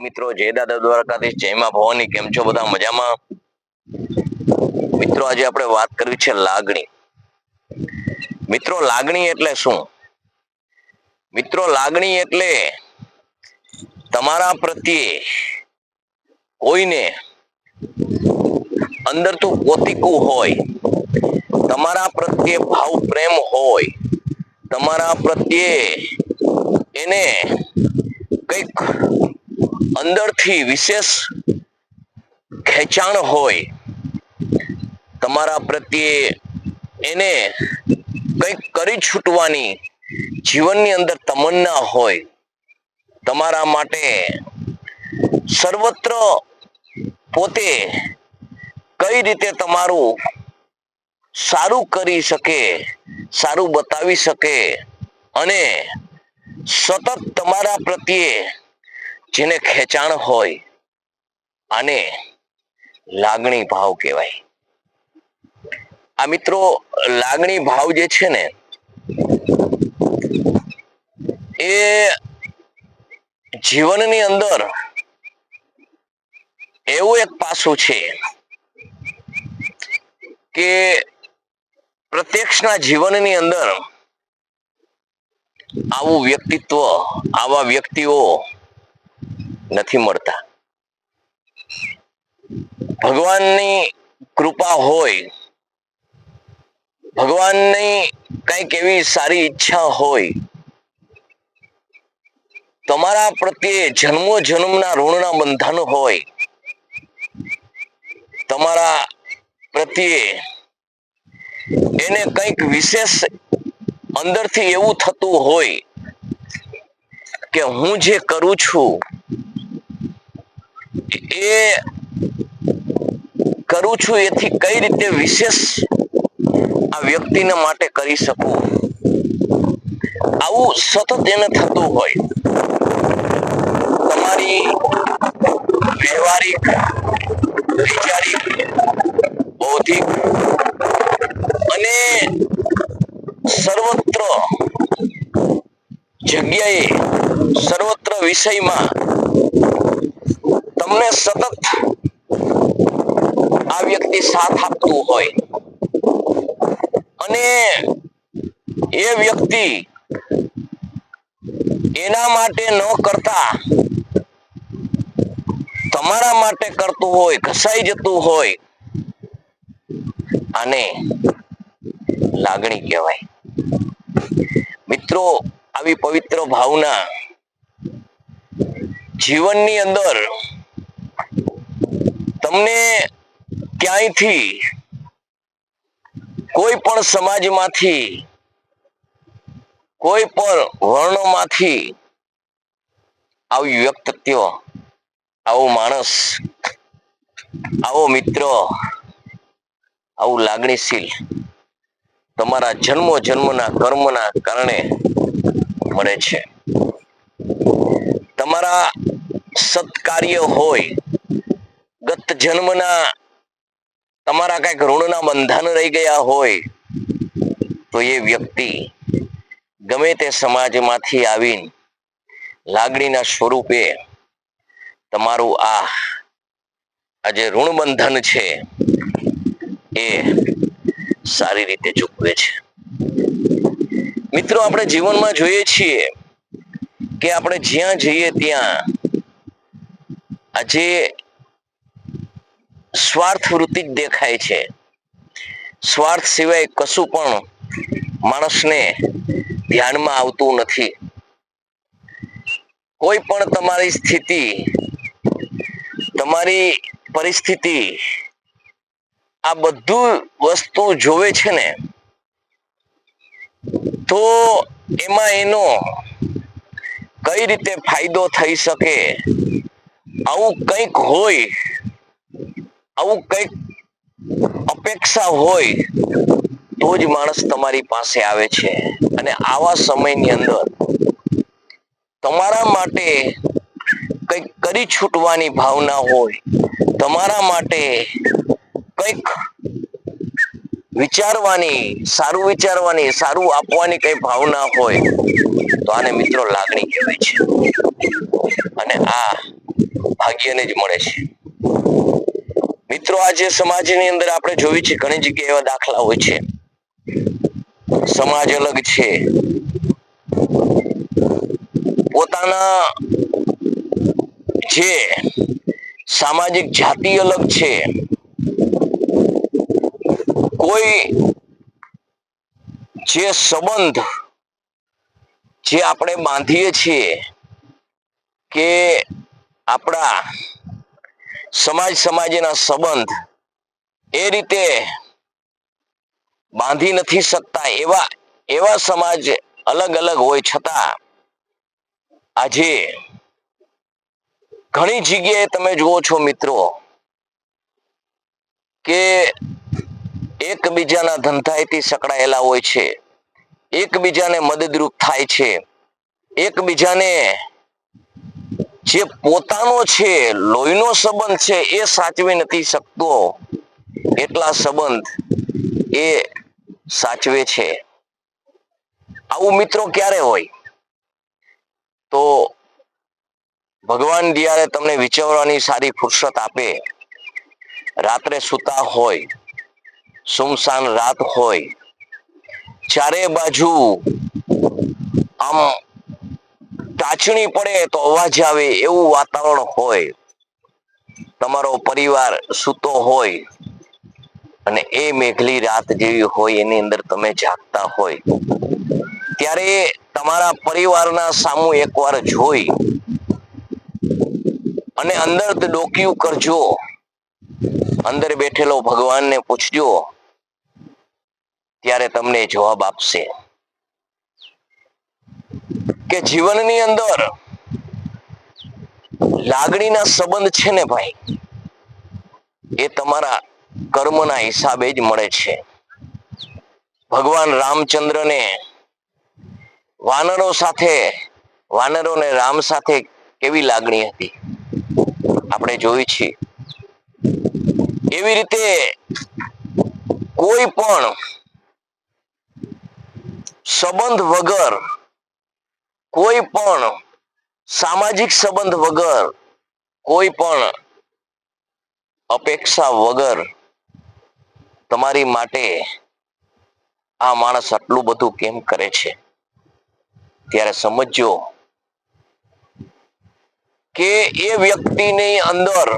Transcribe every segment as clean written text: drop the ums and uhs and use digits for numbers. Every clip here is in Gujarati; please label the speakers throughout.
Speaker 1: મિત્રો જય દાદા દ્વારકાધીશ, જય માં ભવાની. કેમ છો બધા? મજામાં? મિત્રો આજે આપણે વાત કરવી છે લાગણી. મિત્રો લાગણી એટલે શું? મિત્રો લાગણી એટલે તમારા પ્રત્યે કોઈને અંદરથી પોતીકું હોય, તમારા પ્રત્યે ભાવ પ્રેમ હોય, તમારા પ્રત્યે એને કંઈક અંદરથી વિશેષ ખેંચાણ હોય, તમારા પ્રત્યે એને કંઈક કરી છૂટવાની જીવનની અંદર તમન્ના હોય, તમારા માટે સર્વત્ર પોતે કઈ રીતે તમારું સારું કરી શકે, સારું બતાવી શકે અને સતત તમારા પ્રત્યે જેને ખેંચાણ હોય, આને લાગણી ભાવ કહેવાય. આ મિત્રો લાગણી ભાવ જે છે ને એ જીવનની અંદર એવું એક પાસું છે કે પ્રત્યક્ષના જીવનની અંદર આવું વ્યક્તિત્વ, આવા વ્યક્તિઓ નથી મળતા. ભગવાનની કૃપા હોય, ભગવાનની કંઈક એવી સારી ઈચ્છા હોય, તમારા પ્રત્યે જન્મો જન્મના ઋણના બંધન હોય, તમારા પ્રત્યે એને કંઈક વિશેષ અંદરથી એવું થતું હોય કે હું જે કરું છું એ કરું છું એથી કઈ રીતે વિશેષ આ વ્યક્તિને માટે કરી શકું, આવું સતત એને થતું હોય. તમારી વ્યવહારિક, વૈચારિક, બૌદ્ધિક અને સર્વત્ર જગ્યાએ, સર્વત્ર વિષયમાં તમને સતત આ વ્યક્તિ સાથ આપતું હોય અને એ વ્યક્તિ એના માટે ન કરતા તમારા માટે કરતું હોય, ઘસાઈ જતું હોય, આને લાગણી કહેવાય. મિત્રો આવી પવિત્ર ભાવના જીવનની અંદર તમને ક્યાંયથી, કોઈ પણ સમાજમાંથી, કોઈ પણ વર્ણમાંથી આવી વ્યક્તિત્વ, આવો માણસ, આવો મિત્ર, આવું લાગણીશીલ તમારા જન્મો જન્મના કર્મના કારણે મળે છે. તમારા સત્કાર્ય હોય, ગત જન્મના તમારા કઈક ઋણના બંધન રહી ગયા હોય, તો એ વ્યક્તિ ગમે તે સમાજમાંથી આવીને લાગણીના સ્વરૂપે તમારું આ જે ઋણ બંધન છે એ સારી રીતે ચૂકવે છે. મિત્રો આપણે જીવનમાં જોઈએ છીએ કે આપણે જ્યાં જઈએ ત્યાં આજે સ્વાર્થ વૃત્તિ જ દેખાય છે. સ્વાર્થ સિવાય કશું પણ માણસને ધ્યાનમાં આવતું નથી. કોઈ પણ તમારી સ્થિતિ, તમારી પરિસ્થિતિ, આ બધું વસ્તુ જોવે છે ને તો એમાં એનો કઈ રીતે ફાયદો થઈ શકે, આવું કંઈક હોય, આવું કંઈક અપેક્ષા હોય તો જ માણસ તમારી પાસે આવે છે. અને આવા સમયની અંદર તમારા માટે કંઈક કરી છૂટવાની ભાવના હોય, તમારા માટે કંઈક વિચારવાની, સારું વિચારવાની, સારું આપવાની કઈ ભાવના હોય તો આને મિત્રો લાગણી કહેવાય છે. અને આ ભાગ્યને જ મળે છે. મિત્રો, આજે સમાજની અંદર આપણે જોયું છે ઘણી જગ્યાએ એવા દાખલા હોય છે. સમાજ અલગ છે, પોતાના જે સામાજિક જાતિ અલગ છે, કોઈ જે સંબંધ જે આપણે બાંધીએ છીએ કે આપણા સમાજના સંબંધ એ રીતે બાંધી નથી શકતા એવા સમાજ અલગ અલગ હોય છતાં આજે ઘણી જગ્યાએ તમે જુઓ છો મિત્રો કે એકબીજાના ધંધાથી સંકળાયેલા હોય છે, એકબીજાને મદદરૂપ થાય છે, એકબીજાને જે પોતાનો છે, લોહીનો સંબંધ છે એ સાચવી નથી શકતો એટલા સંબંધ એ સાચવે છે. આવું મિત્રો ક્યારે હોય? તો ભગવાન જ્યારે તમને વિચારવાની સારી ફુરસત આપે, રાત્રે સૂતા હોય, સુમસાન રાત હોય, ચારે બાજુ આમ ટાચણી પડે તો અવાજ આવે એવું વાતાવરણ હોય, તમારો પરિવાર સૂતો હોય અને એ મેઘલી રાત જેવી હોય એની અંદર તમે જાગતા હોય, ત્યારે તમારા પરિવારના સામું એકવાર જોઈ અને અંદર ડોકિયું કરજો, અંદર બેઠેલો ભગવાનને પૂછજો, ત્યારે તમને જવાબ આપશે કે જીવનની અંદર લાગણીના સંબંધ છે ને ભાઈ, એ તમારા કર્મના હિસાબે જ મળે છે. ભગવાન રામચંદ્રને વાનરોને રામ સાથે કેવી લાગણી હતી આપણે જોઈ છીએ. એવી રીતે કોઈ પણ સંબંધ વગર, કોઈ પણ સામાજિક સંબંધ વગર, કોઈ પણ અપેક્ષા વગર તમારી માટે આ માણસ આટલું બધું કેમ કરે છે, ત્યારે સમજજો કે એ વ્યક્તિની અંદર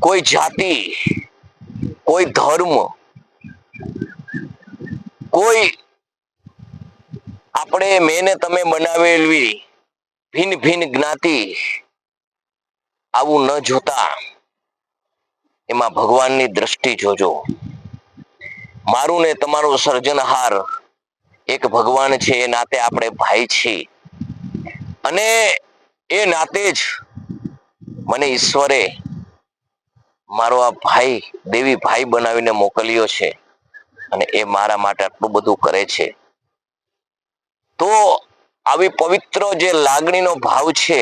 Speaker 1: કોઈ જાતિ, કોઈ ધર્મ, કોઈ આપણે મેને તમે બનાવેલી ભિન્ન ભિન્ન જ્ઞાતિ આવું ન જોતા એમાં ભગવાનની દ્રષ્ટિ જોજો. મારું ને તમારું સર્જનહાર એક ભગવાન છે, એ નાતે આપણે ભાઈ છીએ અને એ નાતે જ મને ઈશ્વરે મારો આ ભાઈ દેવી ભાઈ બનાવીને મોકલ્યો છે અને એ મારા માટે આટલું બધું કરે છે. તો આવી પવિત્ર જે લાગણીનો ભાવ છે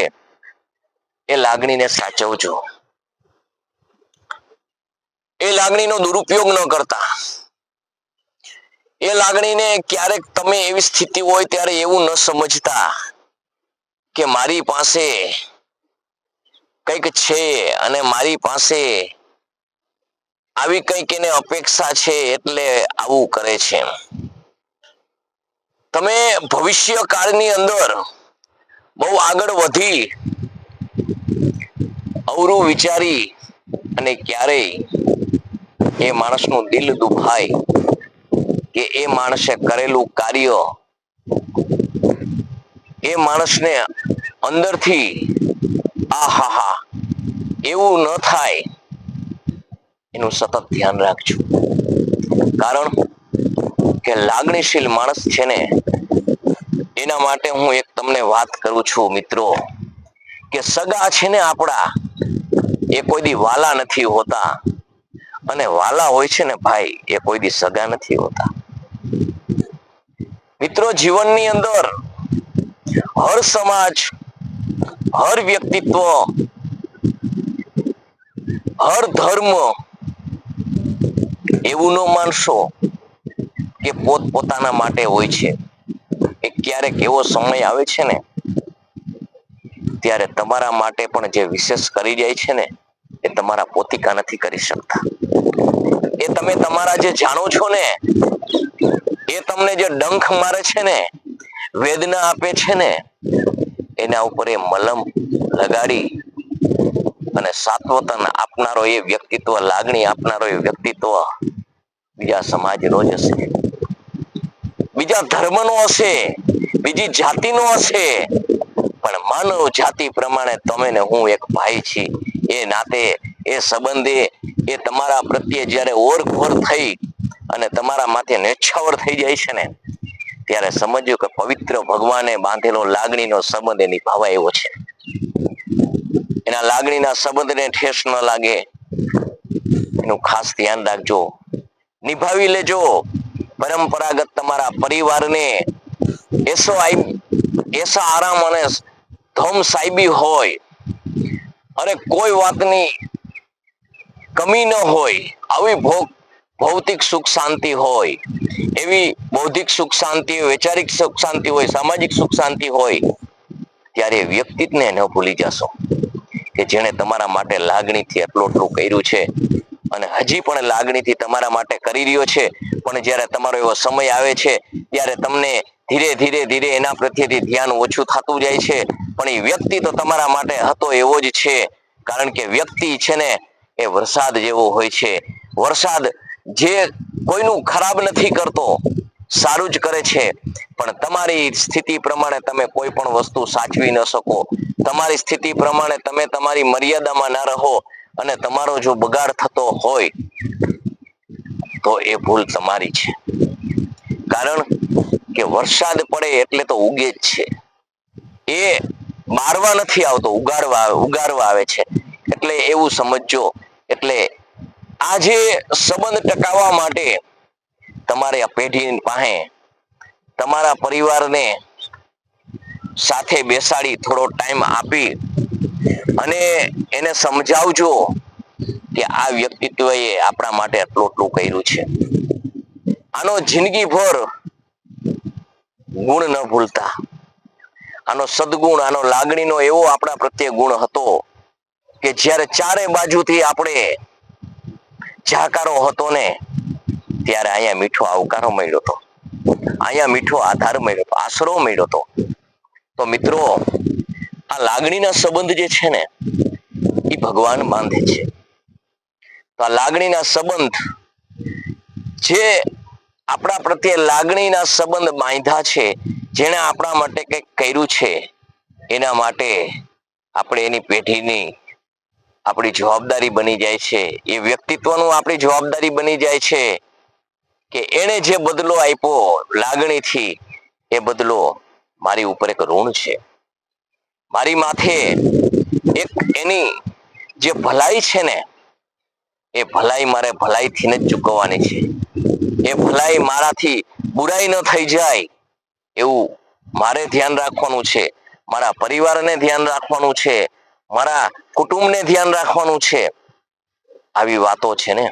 Speaker 1: એ લાગણીને સાચવજો, એ લાગણીનો દુરુપયોગ ન કરતા. એ લાગણીને ક્યારેક તમે એવી સ્થિતિ હોય ત્યારે એવું ન સમજતા કે મારી પાસે કંઈક છે અને મારી પાસે આવી કંઈક એને અપેક્ષા છે એટલે આવું કરે છે. તમે ભવિષ્ય કાળની અંદર બહુ આગળ વધી અવરું વિચારી અને ક્યારેય એ માણસનું દિલ દુખાય કે એ માણસે કરેલું કાર્ય એ માણસને અંદરથી આહાહા એવું ન થાય એનું સતત ધ્યાન રાખજો. કારણ કે લાગણીશીલ માણસ છે ને એના માટે હું એક તમને વાત કરું છું મિત્રો, કે સગા છે ને આપણા એ કોઈ દી વાલા નથી હોતા અને વાલા હોય છે ને ભાઈ એ કોઈ દી સગા નથી હોતા. મિત્રો, જીવનની અંદર હર સમાજ, હર વ્યક્તિત્વ, હર ધર્મ એવું ન માનશો કે પોતપોતાના માટે હોય છે. એ ક્યારેક એવો સમય આવે છે ને ત્યારે તમારા માટે પણ જે વિશેષ કરી જાય છે ને એ તમારા પોતિકા નથી કરી શકતા. એ તમે તમારા જે જાણો છો ને એ તમને જે ડંખ મારે છે ને, વેદના આપે છે ને, એના ઉપર એ મલમ લગાડી અને સાત્વતન આપનારો એ વ્યક્તિત્વ, લાગણી આપનારો એ વ્યક્તિત્વ બીજા સમાજનો જ હશે, બીજા ધર્મનો હશે, બીજી જાતિનો હશે, પણ માનવ જાતિ પ્રમાણે તમે ને હું એક ભાઈ છીએ. એ નાતે એ સંબંધે એ તમારા પ્રત્યે જયારે ઓળઘોળ થઈ અને તમારા માથે નેછાવર થઈ જાય છે ને, ત્યારે સમજ્યો કે પવિત્ર ભગવાને બાંધેલો લાગણીનો સંબંધ એ નિભાવાય એવો છે. એના લાગણીના સંબંધને ઠેસ ન લાગે એનું ખાસ ધ્યાન રાખજો, નિભાવી લેજો. પરંપરાગત તમારા પરિવારને એસા આરામ અને ધમ સાહેબી હોય અને કોઈ વાતની કમી ન હોય, આવી ભૌતિક સુખ શાંતિ હોય, એવી બૌદ્ધિક સુખ શાંતિ હોય, વૈચારિક સુખ શાંતિ હોય, સામાજિક સુખ શાંતિ હોય, ત્યારે વ્યક્તિત્વને ન ભૂલી જશો કે જેણે તમારા માટે લાગણીથી એટલું કર્યું છે અને હજી પણ લાગણીથી તમારા માટે કરી રહ્યો છે. પણ જયારે તમારો એવો સમય આવે છે ત્યારે તમને ધીરે ધીરે ધીરે એના પ્રત્યેથી ધ્યાન ઓછું થતું જાય છે, પણ એ વ્યક્તિ તો તમારા માટે હતો એવો જ છે. કારણ કે વ્યક્તિ છે ને એ વરસાદ જેવો હોય છે. વરસાદ જે કોઈનું ખરાબ નથી કરતો, સારું જ કરે છે, પણ તમારી સ્થિતિ પ્રમાણે તમે કોઈ પણ વસ્તુ સાચવી ન શકો. તમારી સ્થિતિ પ્રમાણે તમે તમારી મર્યાદામાં ના રહો અને તમારો જો બગાડ થતો હોય તો એ ભૂલ તમારી છે. કારણ કે વરસાદ પડે એટલે તો ઉગે જ છે. એ મારવા નથી આવતો, ઉગારવા આવે છે. એટલે એવું સમજજો. એટલે આજે સંબંધ ટકાવવા માટે તમારે આ પેઢી પાસે તમારા પરિવારને સાથે બેસાડી થોડો ટાઈમ આપી અને એને સમજાવજો કે આ વ્યક્તિત્વ એ આપણા માટે આટલું આટલું કર્યું છે. આનો જિંદગી ભર ગુણ ન ભૂલતા. આનો સદગુણ, આનો લાગણીનો એવો આપણા પ્રત્યે ગુણ હતો કે જ્યારે ચારે બાજુથી આપણે જાકારો હતો ને ત્યારે અહીંયા મીઠો આવકારો મળ્યો હતો. અહીંયા મીઠો આધાર મળ્યો હતો, આશરો મળ્યો હતો. તો મિત્રો, આ લાગણીના સંબંધ જે છે ને એ ભગવાન બાંધે છે. તો આ લાગણીના સંબંધ જે આપણા પ્રત્યે લાગણીના સંબંધ બાંધ્યા છે, જેણે આપણા માટે કંઈક કર્યું છે, એના માટે આપણે એની પેઢીની આપણી જવાબદારી બની જાય છે. એ વ્યક્તિત્વનું આપણી જવાબદારી બની જાય છે કે એને જે બદલો આપ્યો લાગણીથી, એ બદલો મારી ઉપર એક ઋણ છે. મારી માથે એક એની જે ભલાઈ છે ને એ ભલાઈ મારે ભલાઈથી જ ચૂકવવાની છે. એ ભલાઈ મારાથી બુરાઈ ન થઈ જાય એવું મારે ધ્યાન રાખવાનું છે. મારા પરિવારને ધ્યાન રાખવાનું છે. મારા કુટુંબને ધ્યાન રાખવાનું છે. આવી વાતો છે ને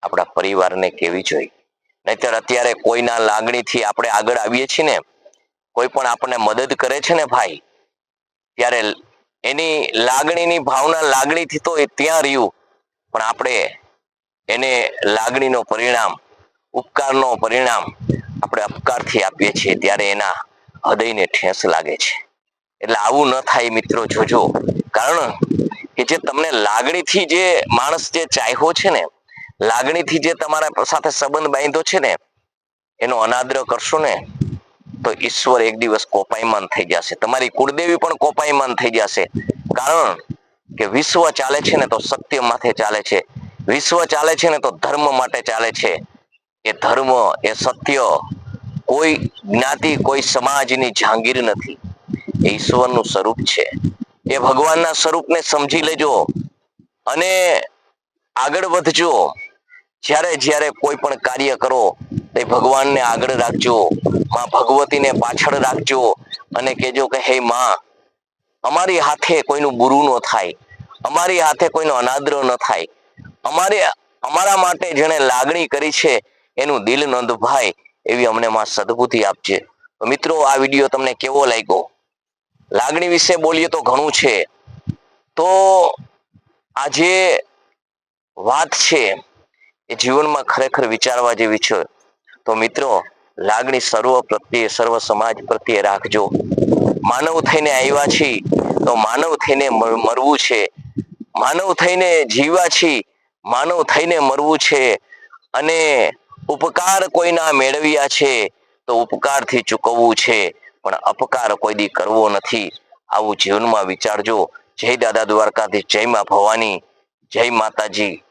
Speaker 1: આપણા પરિવારને કહેવી જોઈએ. નહીંતર અત્યારે કોઈના લાગણીથી આપણે આગળ આવીએ છીએ ને, કોઈ પણ આપણને મદદ કરે છે ને ભાઈ, ત્યારે એની લાગણીની ભાવના લાગણીથી તો એ ત્યાં રહ્યું, પણ આપણે એને લાગણીનો પરિણામ, ઉપકારનો પરિણામ આપણે અપકારથી આપીએ છીએ ત્યારે એના હૃદયને ઠેસ લાગે છે. એટલે આવું ન થાય મિત્રો, જોજો. કારણ કે જે તમને લાગણીથી જે માણસ જે ચાહ્યો છે ને, લાગણીથી જે તમારા સાથે સંબંધ બાંધ્યો છે ને, એનો અનાદર કરશો ને તો ઈશ્વર એક દિવસ કોપાયમાન થઈ જશે. તમારી કુળદેવી પણ કોપાયમાન થઈ જશે. કારણ કે વિશ્વ ચાલે છે ને તો સત્ય માથે ચાલે છે. વિશ્વ ચાલે છે ને તો ધર્મ માટે ચાલે છે. એ ધર્મ, એ સત્ય કોઈ જ્ઞાતિ, કોઈ સમાજની જહાંગીર નથી. એ ઈશ્વરનું સ્વરૂપ છે. એ ભગવાનના સ્વરૂપને સમજી લેજો અને આગળ વધજો. જ્યારે જ્યારે કોઈ પણ કાર્ય કરો એ ભગવાનને આગળ રાખજો, માં ભગવતીને પાછળ રાખજો અને કહેજો કે હે માં, અમારી હાથે કોઈનું બુરું ન થાય, અમારી હાથે કોઈનો અનાદર ન થાય, અમારા માટે જેણે લાગણી કરી છે એનું દિલ ન દુભાય એવી અમને માં સદબુદ્ધિ આપજે. મિત્રો, આ વિડીયો તમને કેવો લાગ્યો લાગણી વિશે બોલીએ તો ઘણું છે. તો આ જે વાત છે એ જીવનમાં ખરેખર વિચારવા જેવી છે. તો મિત્રો, લાગણી સર્વ પ્રત્યે, સર્વ સમાજ પ્રત્યે રાખજો. માનવ થઈને આવ્યા છીએ તો માનવ થઈને મરવું છે. માનવ થઈને જીવ્યા છીએ, માનવ થઈને મરવું છે. અને ઉપકાર કોઈના મેળવ્યા છે તો ઉપકારથી ચૂકવવું છે, પણ અપકાર કોઈ દી કરવો નથી. આવું જીવનમાં વિચારજો. જય દાદા દ્વારકાધીશ, જય મા ભવાની, જય માતાજી.